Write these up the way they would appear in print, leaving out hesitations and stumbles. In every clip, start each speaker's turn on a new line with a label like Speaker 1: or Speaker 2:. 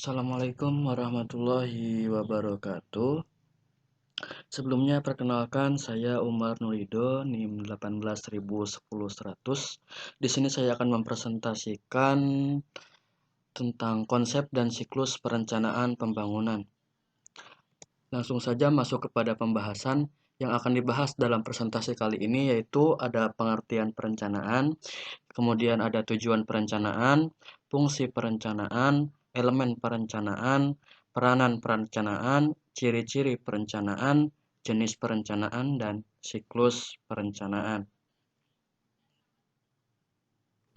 Speaker 1: Assalamualaikum warahmatullahi wabarakatuh. Sebelumnya perkenalkan saya Umar Nurido NIM 1810100. Di sini saya akan mempresentasikan tentang konsep dan siklus perencanaan pembangunan. Langsung saja masuk kepada pembahasan. Yang akan dibahas dalam presentasi kali ini yaitu ada pengertian perencanaan, kemudian ada tujuan perencanaan, fungsi perencanaan, elemen perencanaan, peranan perencanaan, ciri-ciri perencanaan, jenis perencanaan, dan siklus perencanaan.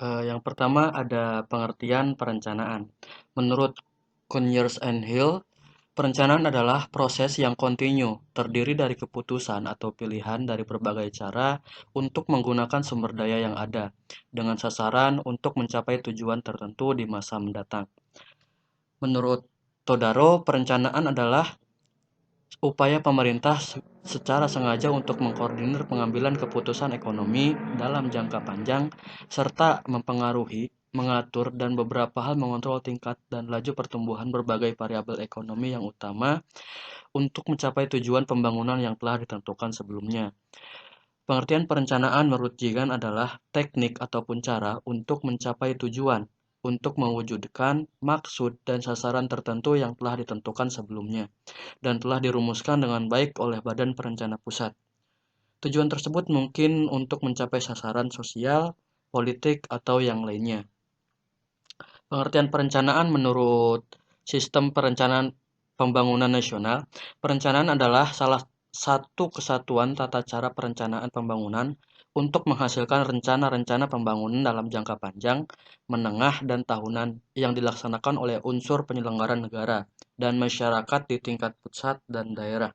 Speaker 1: Yang pertama ada pengertian perencanaan. Menurut Conyers and Hill, perencanaan adalah proses yang kontinu, terdiri dari keputusan atau pilihan dari berbagai cara untuk menggunakan sumber daya yang ada, dengan sasaran untuk mencapai tujuan tertentu di masa mendatang. Menurut Todaro, perencanaan adalah upaya pemerintah secara sengaja untuk mengkoordinir pengambilan keputusan ekonomi dalam jangka panjang, serta mempengaruhi, mengatur, dan beberapa hal mengontrol tingkat dan laju pertumbuhan berbagai variabel ekonomi yang utama untuk mencapai tujuan pembangunan yang telah ditentukan sebelumnya. Pengertian perencanaan menurut Jigan adalah teknik ataupun cara untuk mencapai tujuan, untuk mewujudkan maksud dan sasaran tertentu yang telah ditentukan sebelumnya, dan telah dirumuskan dengan baik oleh Badan Perencana Pusat. Tujuan tersebut mungkin untuk mencapai sasaran sosial, politik, atau yang lainnya. Pengertian perencanaan menurut Sistem Perencanaan Pembangunan Nasional, perencanaan adalah salah satu kesatuan tata cara perencanaan pembangunan untuk menghasilkan rencana-rencana pembangunan dalam jangka panjang, menengah, dan tahunan yang dilaksanakan oleh unsur penyelenggara negara dan masyarakat di tingkat pusat dan daerah.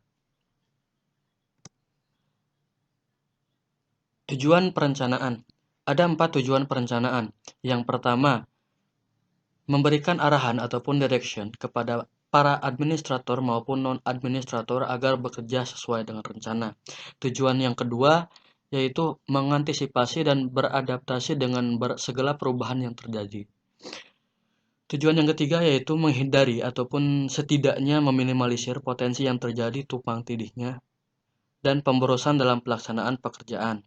Speaker 1: Tujuan perencanaan. Ada 4 tujuan perencanaan. Yang pertama, memberikan arahan ataupun direction kepada para administrator maupun non-administrator agar bekerja sesuai dengan rencana. Tujuan yang kedua yaitu mengantisipasi dan beradaptasi dengan segala perubahan yang terjadi. Tujuan yang ketiga yaitu menghindari ataupun setidaknya meminimalisir potensi yang terjadi tumpang tindihnya dan pemborosan dalam pelaksanaan pekerjaan.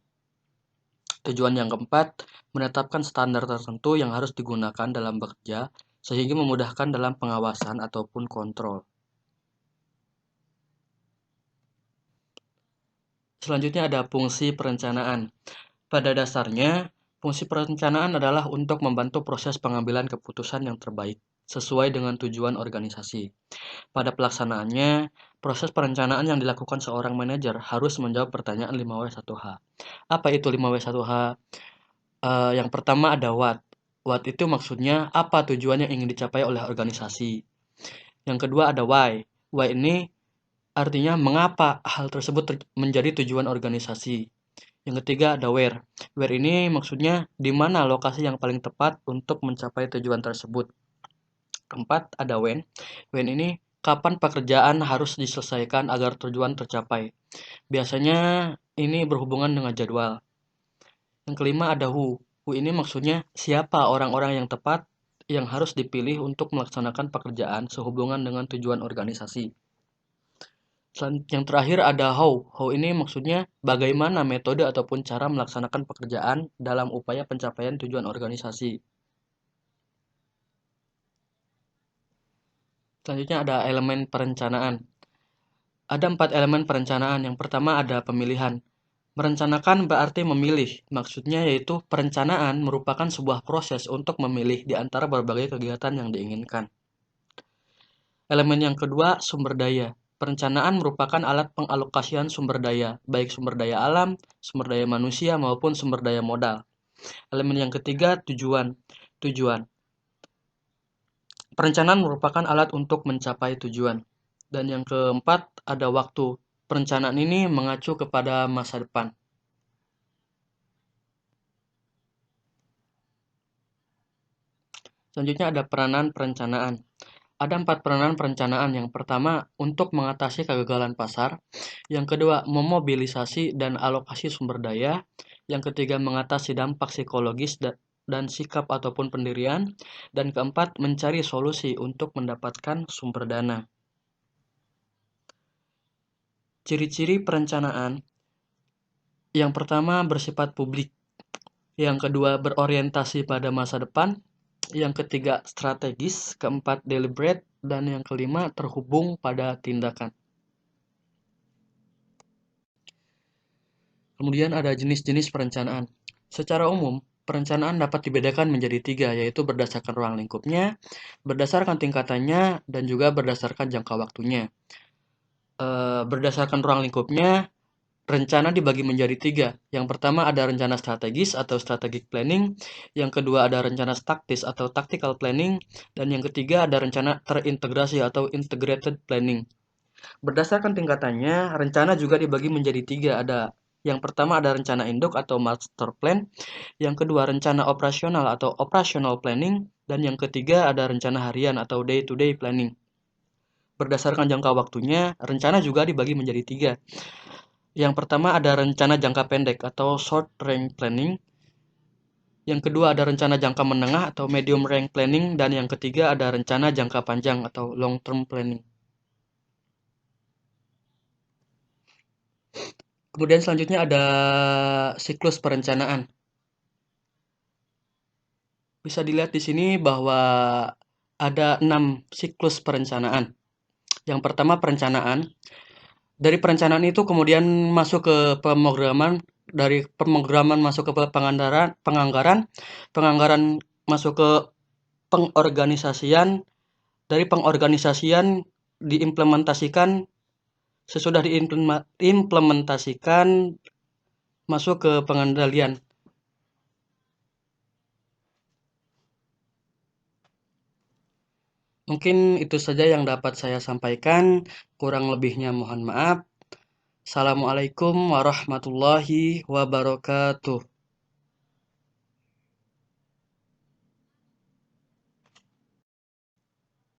Speaker 1: Tujuan yang keempat, menetapkan standar tertentu yang harus digunakan dalam bekerja sehingga memudahkan dalam pengawasan ataupun kontrol. Selanjutnya ada fungsi perencanaan. Pada dasarnya, fungsi perencanaan adalah untuk membantu proses pengambilan keputusan yang terbaik sesuai dengan tujuan organisasi. Pada pelaksanaannya, proses perencanaan yang dilakukan seorang manajer harus menjawab pertanyaan 5W1H. Apa itu 5W1H? Yang pertama ada what. What itu maksudnya apa tujuan yang ingin dicapai oleh organisasi. Yang kedua ada why. Why ini artinya mengapa hal tersebut menjadi tujuan organisasi. Yang ketiga ada where. Where ini maksudnya di mana lokasi yang paling tepat untuk mencapai tujuan tersebut. Keempat ada when. When ini kapan pekerjaan harus diselesaikan agar tujuan tercapai. Biasanya ini berhubungan dengan jadwal. Yang kelima ada who. Who ini maksudnya siapa orang-orang yang tepat yang harus dipilih untuk melaksanakan pekerjaan sehubungan dengan tujuan organisasi. Yang terakhir ada how. How ini maksudnya bagaimana metode ataupun cara melaksanakan pekerjaan dalam upaya pencapaian tujuan organisasi. Selanjutnya ada elemen perencanaan. Ada 4 elemen perencanaan. Yang pertama ada pemilihan. Merencanakan berarti memilih. Maksudnya yaitu perencanaan merupakan sebuah proses untuk memilih di antara berbagai kegiatan yang diinginkan. Elemen yang kedua, sumber daya. Perencanaan merupakan alat pengalokasian sumber daya, baik sumber daya alam, sumber daya manusia, maupun sumber daya modal. Elemen yang ketiga, tujuan. Tujuan. Perencanaan merupakan alat untuk mencapai tujuan. Dan yang keempat, ada waktu. Perencanaan ini mengacu kepada masa depan. Selanjutnya ada peranan perencanaan. Ada 4 peranan perencanaan. Yang pertama, untuk mengatasi kegagalan pasar. Yang kedua, memobilisasi dan alokasi sumber daya. Yang ketiga, mengatasi dampak psikologis dan sikap ataupun pendirian. Dan keempat, mencari solusi untuk mendapatkan sumber dana. Ciri-ciri perencanaan. Yang pertama, bersifat publik. Yang kedua, berorientasi pada masa depan. Yang ketiga, strategis. Keempat, deliberate. Dan yang kelima, terhubung pada tindakan. Kemudian ada jenis-jenis perencanaan. Secara umum, perencanaan dapat dibedakan menjadi tiga, yaitu berdasarkan ruang lingkupnya, berdasarkan tingkatannya, dan juga berdasarkan jangka waktunya. Berdasarkan ruang lingkupnya, rencana dibagi menjadi tiga. Yang pertama ada rencana strategis atau strategic planning, yang kedua ada rencana taktis atau tactical planning, dan yang ketiga ada rencana terintegrasi atau integrated planning. Berdasarkan tingkatannya, rencana juga dibagi menjadi tiga. Yang pertama ada rencana induk atau master plan, yang kedua rencana operasional atau operational planning, dan yang ketiga ada rencana harian atau day-to-day planning. Berdasarkan jangka waktunya, rencana juga dibagi menjadi tiga. Yang pertama ada rencana jangka pendek atau short range planning, yang kedua ada rencana jangka menengah atau medium range planning, dan yang ketiga ada rencana jangka panjang atau long term planning. Kemudian selanjutnya ada siklus perencanaan. Bisa dilihat di sini bahwa ada 6 siklus perencanaan. Yang pertama perencanaan. Dari perencanaan itu kemudian masuk ke pemrograman, dari pemrograman masuk ke penganggaran masuk ke pengorganisasian, dari pengorganisasian diimplementasikan, sesudah diimplementasikan masuk ke pengendalian. Mungkin itu saja yang dapat saya sampaikan, kurang lebihnya mohon maaf. Assalamualaikum warahmatullahi wabarakatuh.